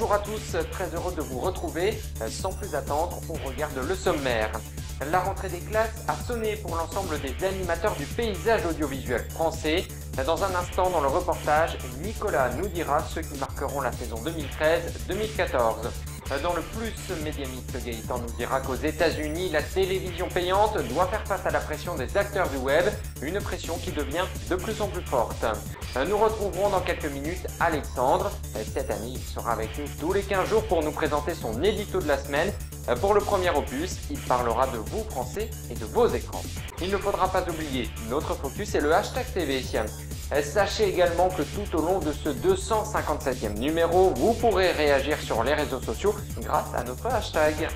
Bonjour à tous, très heureux de vous retrouver. Sans plus attendre, on regarde le sommaire. La rentrée des classes a sonné pour l'ensemble des animateurs du paysage audiovisuel français. Dans un instant, dans le reportage, Nicolas nous dira ceux qui marqueront la saison 2013-2014. Dans le plus médiamiste, Gaëtan nous dira qu'aux États-Unis, la télévision payante doit faire face à la pression des acteurs du web, une pression qui devient de plus en plus forte. Nous retrouverons dans quelques minutes Alexandre. Cette année, il sera avec nous tous les 15 jours pour nous présenter son édito de la semaine. Pour le premier opus, il parlera de vous Français et de vos écrans. Il ne faudra pas oublier notre focus et le hashtag TV. Sachez également que tout au long de ce 257e numéro, vous pourrez réagir sur les réseaux sociaux grâce à notre hashtag.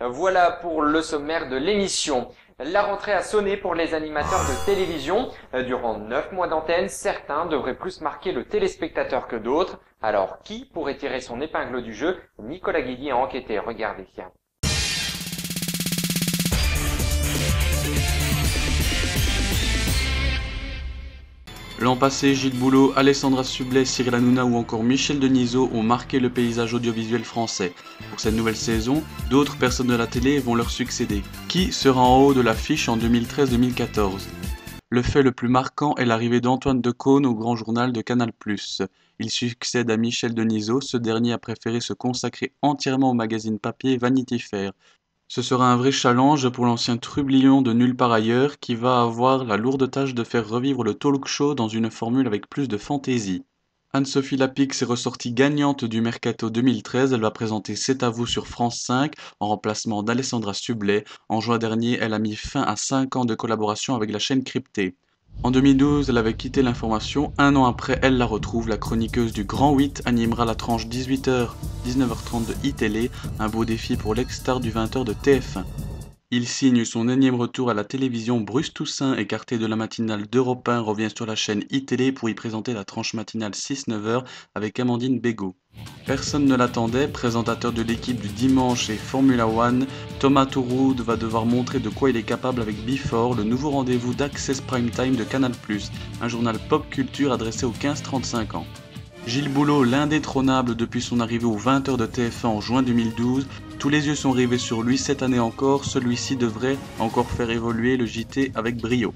Voilà pour le sommaire de l'émission. La rentrée a sonné pour les animateurs de télévision. Durant 9 mois d'antenne, certains devraient plus marquer le téléspectateur que d'autres. Alors, qui pourrait tirer son épingle du jeu? Nicolas Guidi a enquêté, regardez. L'an passé, Gilles Boulot, Alessandra Sublet, Cyril Hanouna ou encore Michel Denisot ont marqué le paysage audiovisuel français. Pour cette nouvelle saison, d'autres personnes de la télé vont leur succéder. Qui sera en haut de l'affiche en 2013-2014 ? Le fait le plus marquant est l'arrivée d'Antoine Decaune au Grand Journal de Canal+. Il succède à Michel Denisot, ce dernier a préféré se consacrer entièrement au magazine papier Vanity Fair. Ce sera un vrai challenge pour l'ancien trublion de Nulle part ailleurs qui va avoir la lourde tâche de faire revivre le talk show dans une formule avec plus de fantaisie. Anne-Sophie Lapix est ressortie gagnante du Mercato 2013, elle va présenter C'est à vous sur France 5 en remplacement d'Alessandra Sublet. En juin dernier, elle a mis fin à 5 ans de collaboration avec la chaîne Cryptée. En 2012, elle avait quitté l'information. Un an après, elle la retrouve. La chroniqueuse du Grand 8 animera la tranche 18h-19h30 de iTélé, un beau défi pour l'ex-star du 20h de TF1. Il signe son énième retour à la télévision. Bruce Toussaint, écarté de la matinale d'Europe 1, revient sur la chaîne iTélé pour y présenter la tranche matinale 6-9h avec Amandine Bégaud. Personne ne l'attendait, présentateur de l'équipe du dimanche et Formula One, Thomas Touroud va devoir montrer de quoi il est capable avec Before, le nouveau rendez-vous d'Access Prime Time de Canal+, un journal pop culture adressé aux 15-35 ans. Gilles Boulot, l'indétrônable depuis son arrivée aux 20h de TF1 en juin 2012, tous les yeux sont rivés sur lui cette année encore, celui-ci devrait encore faire évoluer le JT avec brio.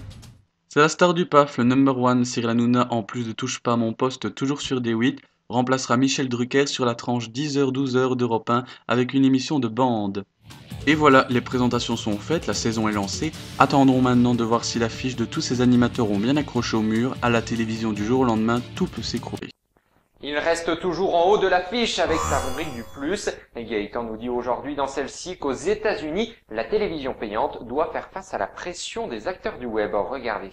C'est la star du PAF, le number one, Cyril Hanouna, en plus de Touche pas à mon poste, toujours sur D8, remplacera Michel Drucker sur la tranche 10h-12h d'Europe 1 avec une émission de bande. Et voilà, les présentations sont faites, la saison est lancée. Attendons maintenant de voir si l'affiche de tous ces animateurs ont bien accroché au mur. À la télévision du jour au lendemain, tout peut s'écrouler. Il reste toujours en haut de l'affiche avec sa rubrique du plus. Gaëtan nous dit aujourd'hui dans celle-ci qu'aux États-Unis, la télévision payante doit faire face à la pression des acteurs du web. Regardez.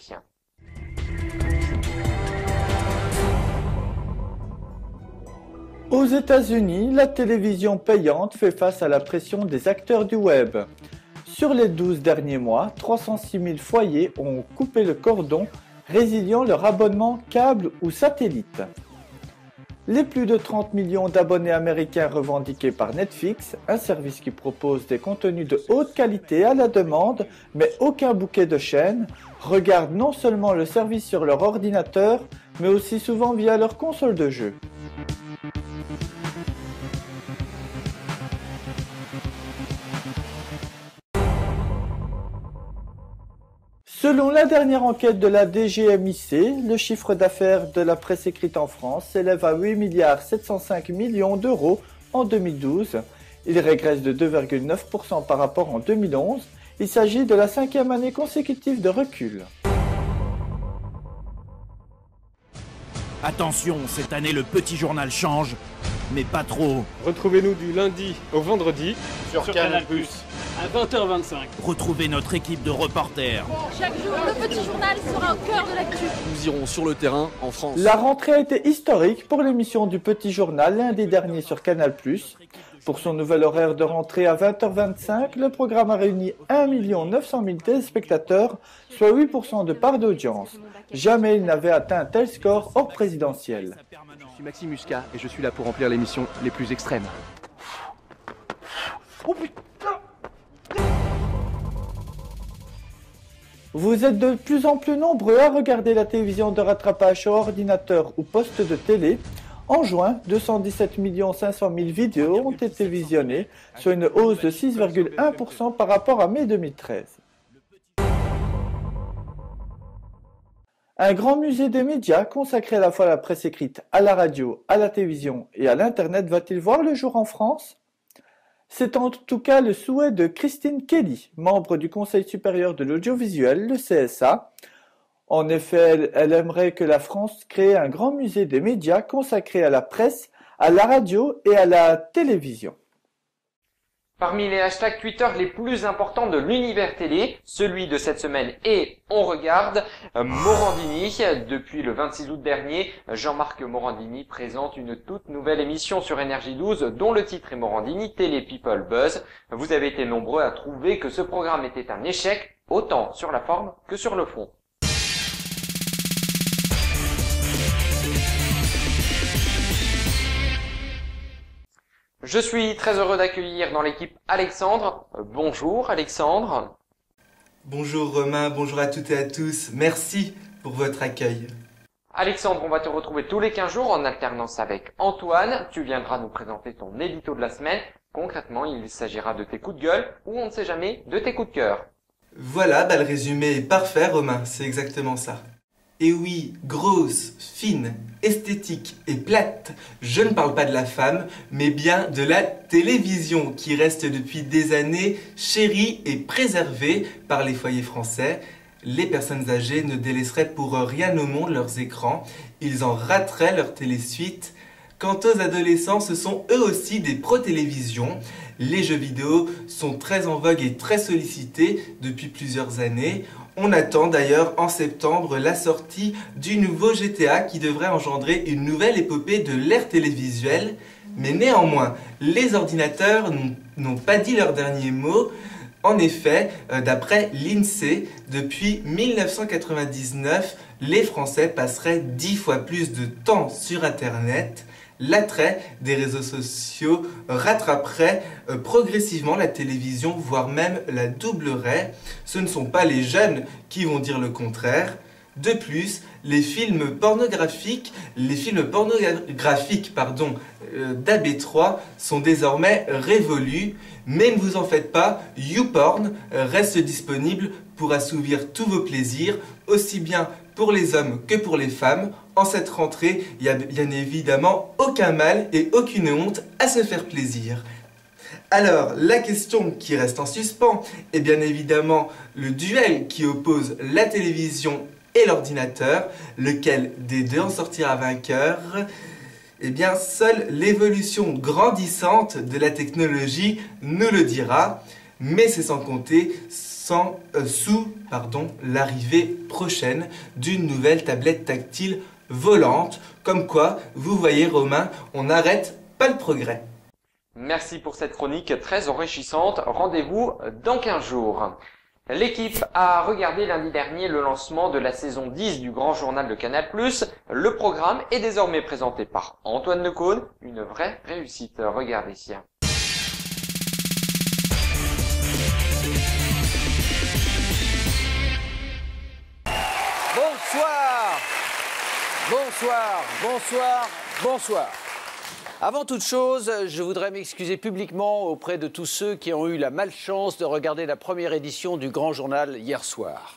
Aux États-Unis, la télévision payante fait face à la pression des acteurs du web. Sur les 12 derniers mois, 306 000 foyers ont coupé le cordon, résiliant leur abonnement câble ou satellite. Les plus de 30 millions d'abonnés américains revendiqués par Netflix, un service qui propose des contenus de haute qualité à la demande, mais aucun bouquet de chaînes, regardent non seulement le service sur leur ordinateur, mais aussi souvent via leur console de jeu. Selon la dernière enquête de la DGMIC, le chiffre d'affaires de la presse écrite en France s'élève à 8,705 milliards d'euros en 2012. Il régresse de 2,9% par rapport en 2011. Il s'agit de la 5e année consécutive de recul. Attention, cette année le petit journal change, mais pas trop. Retrouvez-nous du lundi au vendredi sur Canal+. À 20h25. Retrouvez notre équipe de reporters. Chaque jour, le petit journal sera au cœur de l'actu. Nous irons sur le terrain en France. La rentrée a été historique pour l'émission du Petit Journal lundi dernier sur Canal+. Pour son nouvel horaire de rentrée à 20h25, le programme a réuni 1 900 000 téléspectateurs, soit 8% de part d'audience. Jamais il n'avait atteint un tel score hors présidentiel. Je suis Maxime Muscat et je suis là pour remplir les missions les plus extrêmes. Oh putain! Vous êtes de plus en plus nombreux à regarder la télévision de rattrapage sur ordinateur ou poste de télé. En juin, 217 500 000 vidéos ont été visionnées, soit une hausse de 6,1% par rapport à mai 2013. Un grand musée des médias consacré à la fois à la presse écrite, à la radio, à la télévision et à l'Internet va-t-il voir le jour en France ? C'est en tout cas le souhait de Christine Kelly, membre du Conseil supérieur de l'audiovisuel, le CSA. En effet, elle aimerait que la France crée un grand musée des médias consacré à la presse, à la radio et à la télévision. Parmi les hashtags Twitter les plus importants de l'univers télé, celui de cette semaine est « On regarde » Morandini. Depuis le 26 août dernier, Jean-Marc Morandini présente une toute nouvelle émission sur Énergie 12 dont le titre est Morandini Télé People Buzz. Vous avez été nombreux à trouver que ce programme était un échec, autant sur la forme que sur le fond. Je suis très heureux d'accueillir dans l'équipe Alexandre. Bonjour Alexandre. Bonjour Romain, bonjour à toutes et à tous. Merci pour votre accueil. Alexandre, on va te retrouver tous les 15 jours en alternance avec Antoine. Tu viendras nous présenter ton édito de la semaine. Concrètement, il s'agira de tes coups de gueule ou on ne sait jamais de tes coups de cœur. Voilà, le résumé est parfait Romain, c'est exactement ça. Et oui, grosse, fine, esthétique et plate, je ne parle pas de la femme, mais bien de la télévision qui reste depuis des années chérie et préservée par les foyers français. Les personnes âgées ne délaisseraient pour rien au monde leurs écrans, ils en rateraient leur télésuite. Quant aux adolescents, ce sont eux aussi des pro-télévision. Les jeux vidéo sont très en vogue et très sollicités depuis plusieurs années. On attend d'ailleurs en septembre la sortie du nouveau GTA qui devrait engendrer une nouvelle épopée de l'ère télévisuelle. Mais néanmoins, les ordinateurs n'ont pas dit leur dernier mot. En effet, d'après l'INSEE, depuis 1999, les Français passeraient 10 fois plus de temps sur Internet. L'attrait des réseaux sociaux rattraperait progressivement la télévision, voire même la doublerait. Ce ne sont pas les jeunes qui vont dire le contraire. De plus, les films pornographiques d'AB3 sont désormais révolus. Mais ne vous en faites pas, YouPorn reste disponible pour assouvir tous vos plaisirs, aussi bien pour les hommes que pour les femmes. En cette rentrée, il n'y a bien évidemment aucun mal et aucune honte à se faire plaisir. Alors, la question qui reste en suspens est bien évidemment le duel qui oppose la télévision et l'ordinateur. Lequel des deux en sortira vainqueur? Eh bien, seule l'évolution grandissante de la technologie nous le dira, mais c'est sans compter l'arrivée prochaine d'une nouvelle tablette tactile volante. Comme quoi, vous voyez Romain, on n'arrête pas le progrès. Merci pour cette chronique très enrichissante. Rendez-vous dans 15 jours. L'équipe a regardé lundi dernier le lancement de la saison 10 du Grand Journal de Canal+. Le programme est désormais présenté par Antoine Decaune. Une vraie réussite. Regardez ici. Bonsoir, bonsoir, bonsoir, bonsoir. Avant toute chose, je voudrais m'excuser publiquement auprès de tous ceux qui ont eu la malchance de regarder la première édition du Grand Journal hier soir.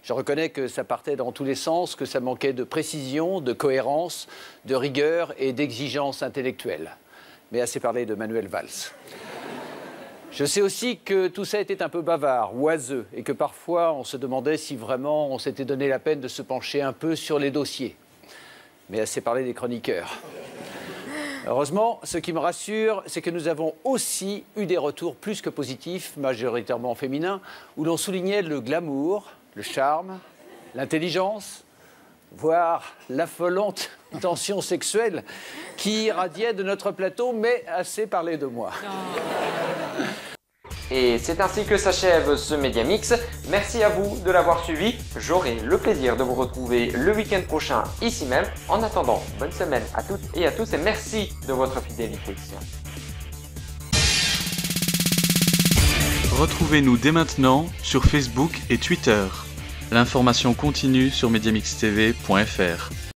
Je reconnais que ça partait dans tous les sens, que ça manquait de précision, de cohérence, de rigueur et d'exigence intellectuelle. Mais assez parlé de Manuel Valls. Je sais aussi que tout ça était un peu bavard, oiseux, et que parfois on se demandait si vraiment on s'était donné la peine de se pencher un peu sur les dossiers. Mais assez parlé des chroniqueurs. Heureusement, ce qui me rassure, c'est que nous avons aussi eu des retours plus que positifs, majoritairement féminins, où l'on soulignait le glamour, le charme, l'intelligence, voire l'affolante tension sexuelle qui irradiait de notre plateau, mais assez parlé de moi. Et c'est ainsi que s'achève ce Média Mix. Merci à vous de l'avoir suivi. J'aurai le plaisir de vous retrouver le week-end prochain ici même. En attendant, bonne semaine à toutes et à tous et merci de votre fidélité. Retrouvez-nous dès maintenant sur Facebook et Twitter. L'information continue sur mediamixtv.fr.